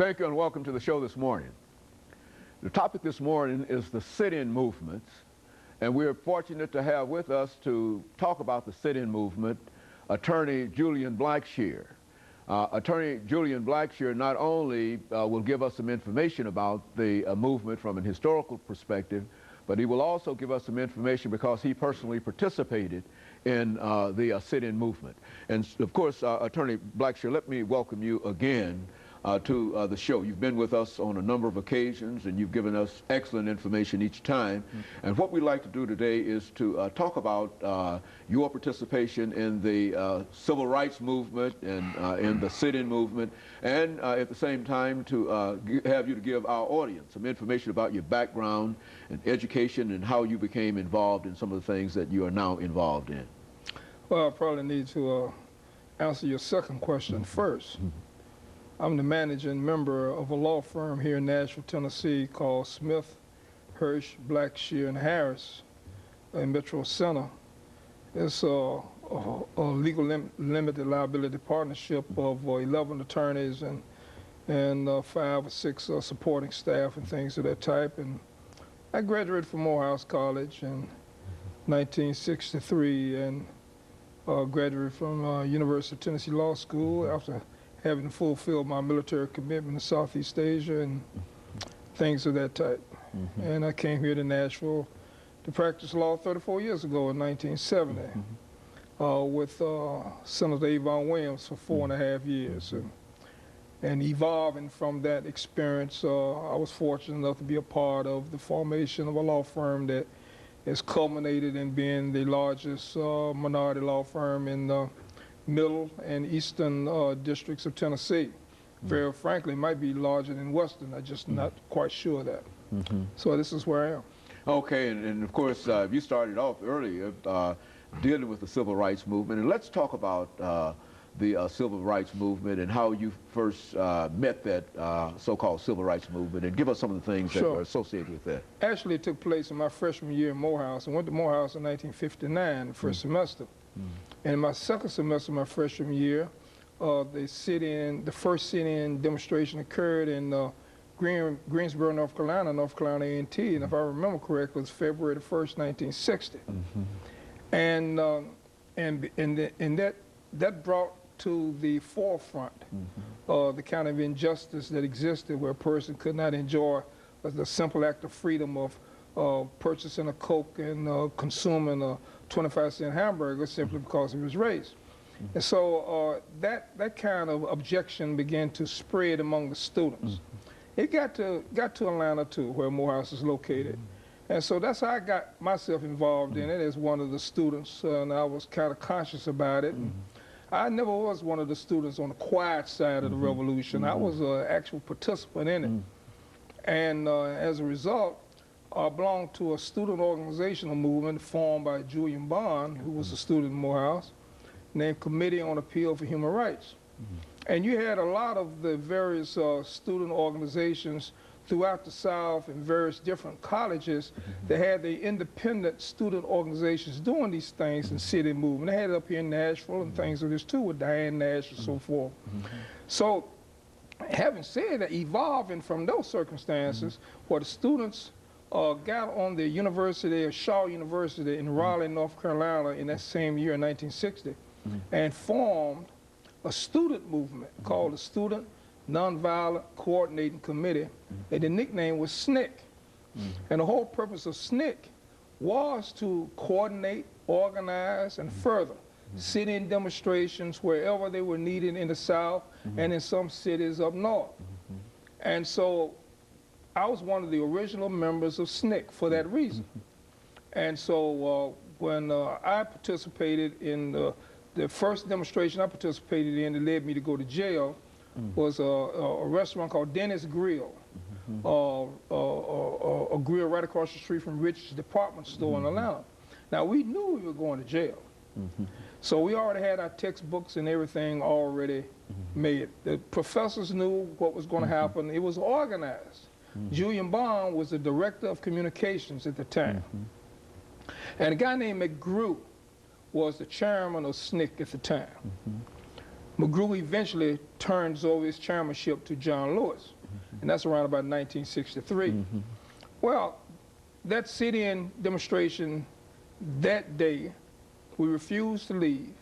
Thank you and welcome to the show this morning. The topic this morning is the sit-in movements, and we're fortunate to have with us to talk about the sit-in movement attorney Julian Blackshear. Attorney Julian Blackshear not only will give us some information about the movement from an historical perspective, but he will also give us some information because he personally participated in the sit-in movement. And of course, Attorney Blackshear, let me welcome you again to the show. You've been with us on a number of occasions and you've given us excellent information each time. And what we'd like to do today is to talk about your participation in the civil rights movement and in the sit-in movement, and at the same time to have you to give our audience some information about your background and education and how you became involved in some of the things that you are now involved in. Well, I probably need to answer your second question first. I'm the managing member of a law firm here in Nashville, Tennessee called Smith, Hirsch, Blackshear, and Harris in Metro Center. It's a legal limited liability partnership of 11 attorneys and 5 or 6 supporting staff and things of that type. And I graduated from Morehouse College in 1963 and graduated from University of Tennessee Law School after having fulfilled my military commitment to Southeast Asia and things of that type. And I came here to Nashville to practice law 34 years ago in 1970 with Senator Avon Williams for 4.5 years. And evolving from that experience, I was fortunate enough to be a part of the formation of a law firm that has culminated in being the largest minority law firm in the middle and eastern districts of Tennessee. Very frankly, it might be larger than western. I'm just not quite sure of that. So this is where I am. Okay, and of course, you started off earlier dealing with the civil rights movement, and let's talk about the civil rights movement and how you first met that so-called civil rights movement, and give us some of the things that are associated with that. Actually, it took place in my freshman year in Morehouse. I went to Morehouse in 1959, the first semester. And in my second semester, my freshman year, the first sit-in demonstration occurred in Greensboro, North Carolina A&T, and if I remember correctly, it was February the 1st, 1960. And that brought to the forefront the kind of injustice that existed where a person could not enjoy the simple act of freedom of purchasing a Coke and consuming a 25-cent hamburger simply because of his race. And so that kind of objection began to spread among the students. It got to Atlanta too, where Morehouse is located. And so that's how I got myself involved in it as one of the students, and I was kind of conscious about it. I never was one of the students on the quiet side of the revolution. I was an actual participant in it. And as a result, I belonged to a student organizational movement formed by Julian Bond, who was a student in Morehouse, named Committee on Appeal for Human Rights. And you had a lot of the various student organizations throughout the South and various different colleges that had the independent student organizations doing these things and sit-in movement. They had it up here in Nashville and things of this too with Diane Nash and so forth. So having said that, evolving from those circumstances where the students got on the University of Shaw University in Raleigh, North Carolina in that same year in 1960 and formed a student movement called the Student Nonviolent Coordinating Committee, and the nickname was SNCC. And the whole purpose of SNCC was to coordinate, organize, and further sit-in demonstrations wherever they were needed in the South and in some cities up north. And so I was one of the original members of SNCC for that reason. And so when I participated in the first demonstration I participated in that led me to go to jail was a restaurant called Dennis Grill, a grill right across the street from Rich's department store in Atlanta. Now, we knew we were going to jail. So we already had our textbooks and everything already made. The professors knew what was going to happen. It was organized. Julian Bond was the director of communications at the time. And a guy named McGrew was the chairman of SNCC at the time. McGrew eventually turns over his chairmanship to John Lewis, and that's around about 1963. Well, that sit-in demonstration that day, we refused to leave.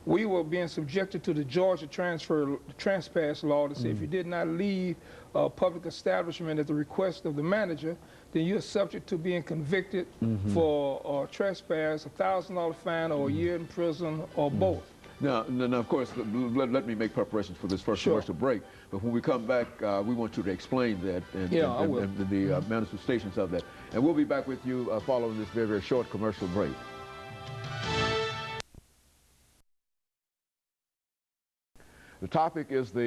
We were being subjected to the Georgia trespass law to say if you did not leave a public establishment at the request of the manager, then you're subject to being convicted for trespass, $1,000 fine, or a year in prison, or both. Now, of course, let me make preparations for this first commercial break. But when we come back, we want you to explain that and the manifestations of that. And we'll be back with you following this very, very short commercial break. The topic is the